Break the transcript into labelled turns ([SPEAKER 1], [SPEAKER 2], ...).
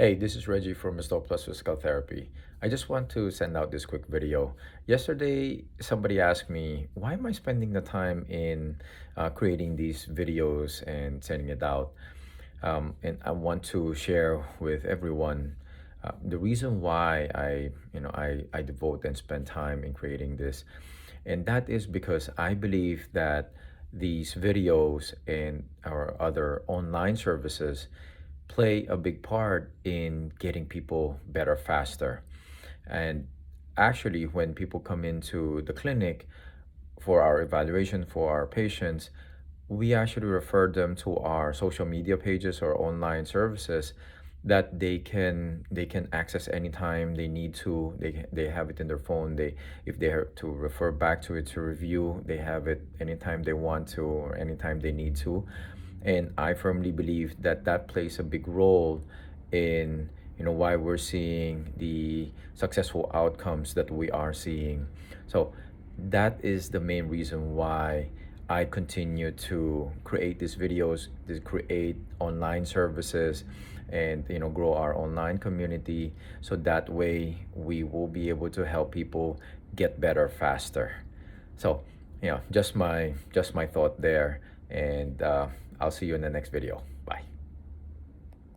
[SPEAKER 1] Hey, this is Reggie from Restore Plus Physical Therapy. I just want to send out this quick video. Yesterday, somebody asked me, why am I spending the time in creating these videos and sending it out? And I want to share with everyone the reason why I devote and spend time in creating this. And that is because I believe that these videos and our other online services play a big part in getting people better faster. And actually, when people come into the clinic for our evaluation for our patients, we actually refer them to our social media pages or online services that they can access anytime they need to. They have it in their phone. They, if they have to refer back to it to review, they have it anytime they want to or anytime they need to. And I firmly believe that that plays a big role in why we're seeing the successful outcomes that we are seeing. So that is the main reason why I continue to create these videos, to create online services, and grow our online community, so that way we will be able to help people get better faster. So just my thought there, and I'll see you in the next video.